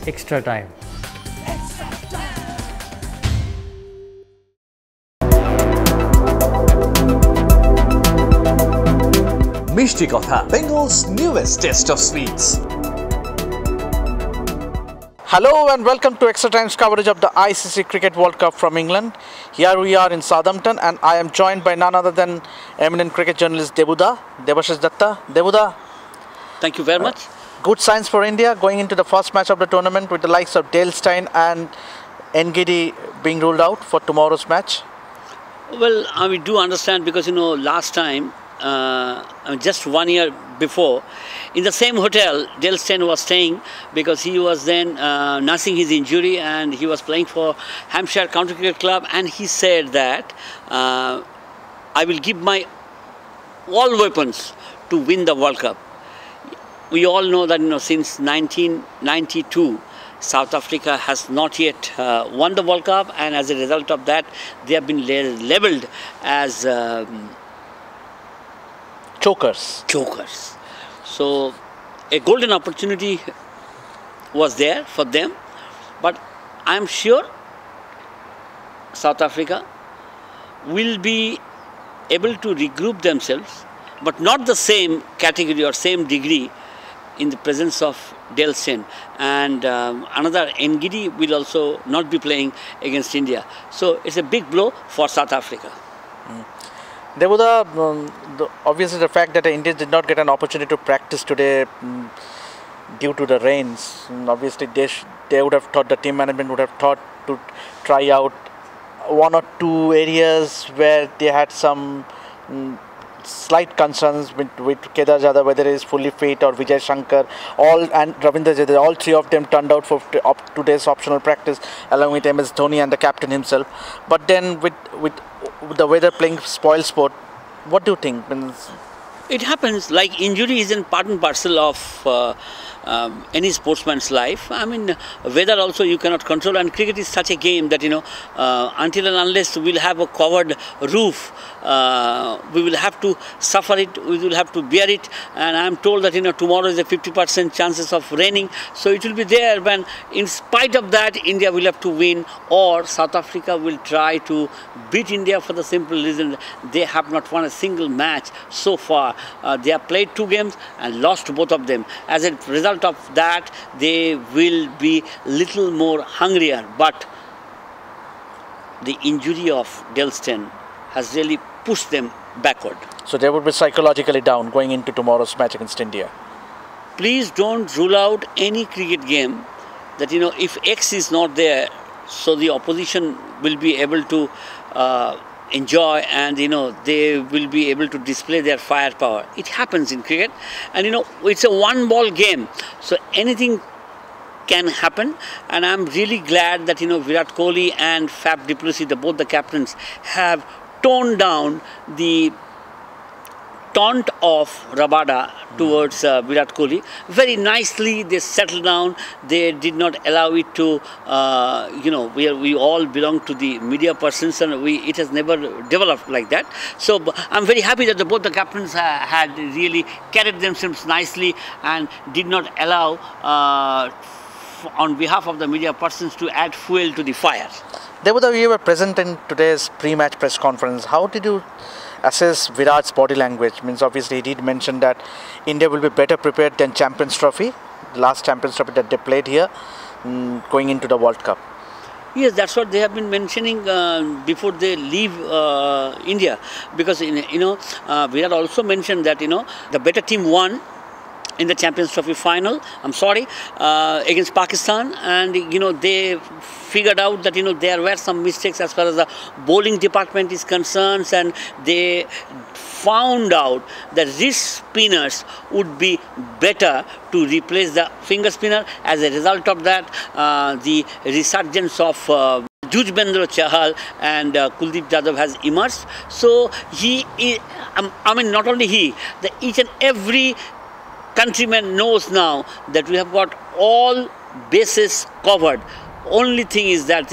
Extra time. Mishti Kotha, Bengal's newest taste of sweets. Hello and welcome to Extra Time's coverage of the ICC Cricket World Cup from England. Here we are in Southampton and I am joined by none other than eminent cricket journalist Debashish Datta. Debuda. Thank you very much. Good signs for India going into the first match of the tournament with the likes of Dale Steyn and Ngidi being ruled out for tomorrow's match. Well, we do understand because, last time, just 1 year before, in the same hotel, Dale Steyn was staying because he was then nursing his injury and he was playing for Hampshire County Cricket Club, and he said that I will give my all weapons to win the World Cup. We all know that since 1992, South Africa has not yet won the World Cup, and as a result of that, they have been labelled as Chokers. So a golden opportunity was there for them, but I am sure South Africa will be able to regroup themselves, but not the same category or same degree in the presence of Dale Steyn, and another Ngidi will also not be playing against India. So it's a big blow for South Africa. Debuda, obviously the fact that India did not get an opportunity to practice today due to the rains, obviously they would have thought, the team management would have thought to try out one or two areas where they had some slight concerns with Kedar Jadhav, whether he is fully fit, or Vijay Shankar, and Ravindra Jadeja. All three of them turned out for today's optional practice, along with MS Dhoni and the captain himself. But then with the weather playing spoil sport, what do you think? It happens. Like, injury is in part and parcel of any sportsman's life. I mean, weather also you cannot control, and cricket is such a game that until and unless we'll have a covered roof, we will have to suffer it, we will have to bear it. And I'm told that tomorrow is a 50% chances of raining, so it will be there. When in spite of that, India will have to win, or South Africa will try to beat India, for the simple reason they have not won a single match so far. They have played 2 games and lost both of them. As a result of that, they will be little more hungrier. But the injury of Dale Steyn has really pushed them backward. So they would be psychologically down going into tomorrow's match against India. Please don't rule out any cricket game that if X is not there, so the opposition will be able to enjoy, and they will be able to display their firepower. It happens in cricket, and it's a one-ball game, so anything can happen. And I'm really glad that Virat Kohli and Fab du Plessis, both the captains, have toned down the taunt of Rabada towards Virat Kohli. Very nicely they settled down. They did not allow it to, we all belong to the media persons, and it has never developed like that. So I'm very happy that both the captains had really carried themselves nicely and did not allow, on behalf of the media persons, to add fuel to the fire. Debuda, you were present in today's pre-match press conference. How did you assess Virat's body language? Means obviously he did mention that India will be better prepared than Champions Trophy, the last Champions Trophy that they played here, going into the World Cup. Yes, that's what they have been mentioning before they leave India, because Virat also mentioned that the better team won in the Champions Trophy final, against Pakistan, and they figured out that there were some mistakes as far as the bowling department is concerned, and they found out that wrist spinners would be better to replace the finger spinner. As a result of that, the resurgence of Juzvendra Chahal and Kuldeep Yadav has emerged. So not only he, each and every countryman knows now that we have got all bases covered. Only thing is that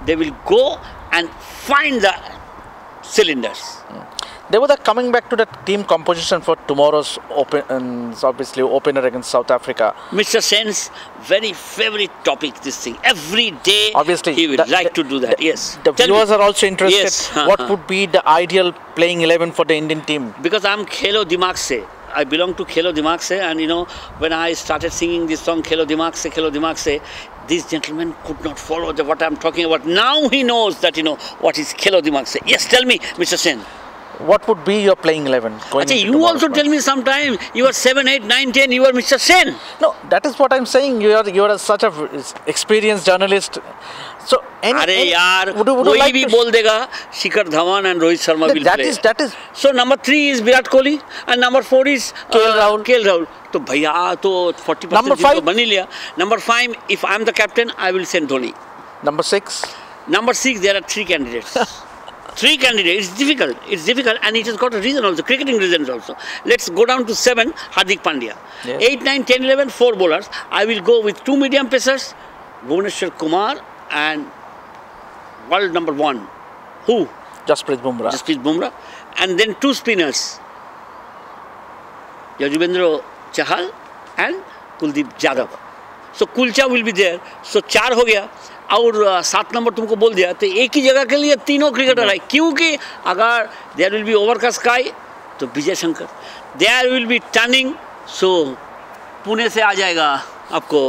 they will go and find the cylinders. They were coming back to the team composition for tomorrow's opener against South Africa. Mr. Sen's very favorite topic, this thing. Every day Obviously, he would like to do that. Yes. The viewers are also interested. Yes. What would be the ideal playing 11 for the Indian team? Because I'm Khelo Dimag Se. I belong to Khelo Dimag Se, and when I started singing this song Khelo Dimag Se, this gentleman could not follow what I'm talking about. Now he knows that what is Khelo Dimag Se. Yes, tell me, Mr. Sen. What would be your playing 11? You also tell me sometime. You are 7, 8, 9, 10. You are Mr. Sen. No, that is what I'm saying. You are such a experienced journalist. So, कोई भी बोल देगा Shikhar Dhawan and Rohit Sharma will play. That is. So number 3 is Virat Kohli and number 4 is KL Rahul. तो भैया तो 40% number 5 तो बन ही लिया. Number 5, if I am the captain, I will send Dhoni. Number 6. Number 6, there are 3 candidates. 3 candidates. It's difficult, and it has got a reason also, cricketing reasons also. Let's go down to 7, Hardik Pandya. Yes. 8, 9, 10, 11, 4 bowlers. I will go with 2 medium pacers, Bhuvneshwar Kumar and world number 1. Who? Jasprit Bumrah. And then 2 spinners, Yuzvendra Chahal and Kuldeep Yadav. So Kulcha will be there. So 4 हो गया. और 7 number तुमको बोल दिया तो एक ही जगह के लिए तीनों क्रिकेटर है क्योंकि अगर there will be overcast sky तो Vijay Shankar, there will be turning so Pune से आ जाएगा आपको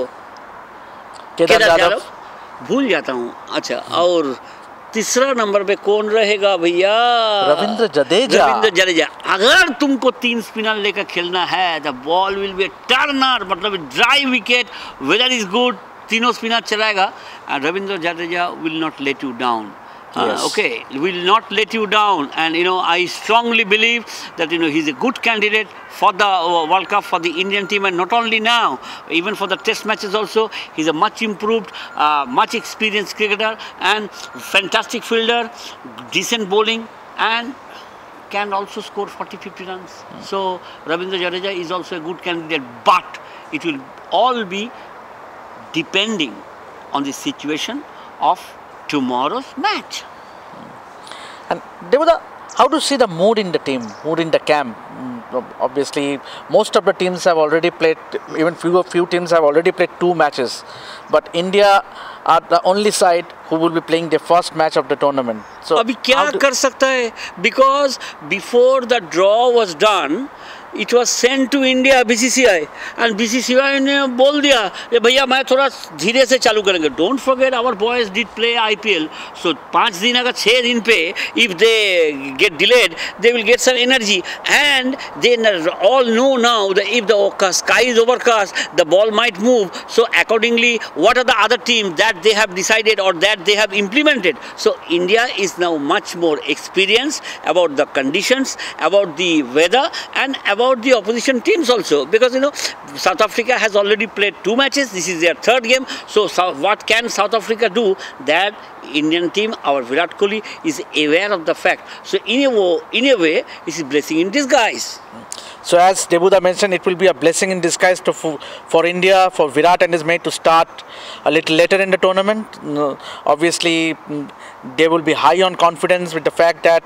केदार यादव, भूल जाता हूँ. अच्छा, और तीसरा नंबर पे कौन रहेगा भैया? रविंद्र जडेजा. अगर तुमको 3 स्पिनर लेकर खेलना है the ball will be turner, मतलब dry wicket, weather is good, तीनों स्पिनर चलाएगा and Ravindra Jadeja will not let you down. Yes. Okay, will not let you down, and I strongly believe that he's a good candidate for the World Cup for the Indian team, and not only now, even for the Test matches also. He's a much improved, much experienced cricketer and fantastic fielder, decent bowling, and can also score 40-50 runs. So Ravindra Jadeja is also a good candidate, but it will all be depending on the situation of tomorrow's match. And Devada, how do you see the mood in the team, mood in the camp? Obviously, most of the teams have already played, even few teams have already played 2 matches. But India are the only side who will be playing their first match of the tournament. So, अभी क्या कर सकता है? Because before the draw was done, it was sent to India BCCI, and BCCI ने बोल दिया ये भैया मैं थोड़ा धीरे से चालू करेंगे. Don't forget our boys did play IPL, so 5 दिन अगर 6 दिन पे if they get delayed, they will get some energy, and they all know now that if the sky is overcast, the ball might move. So accordingly, what are the other teams that they have decided or that they have implemented? So India is now much more experienced about the conditions, about the weather, and about the opposition teams also, because South Africa has already played 2 matches. This is their 3rd game. So what can South Africa do? That Indian team, our Virat Kohli, is aware of the fact. So in a way, this is blessing in disguise. So as Debuda mentioned, it will be a blessing in disguise for India, for Virat and his mate to start a little later in the tournament. Obviously, they will be high on confidence with the fact that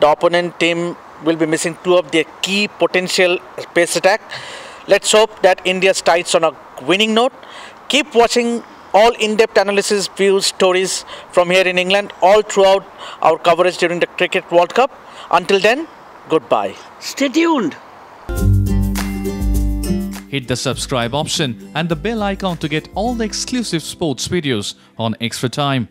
the opponent team will be missing 2 of their key potential pace attack. Let's hope that India starts on a winning note. Keep watching all in-depth analysis, views, stories from here in England all throughout our coverage during the Cricket World Cup. Until then, goodbye. Stay tuned. Hit the subscribe option and the bell icon to get all the exclusive sports videos on Extra Time.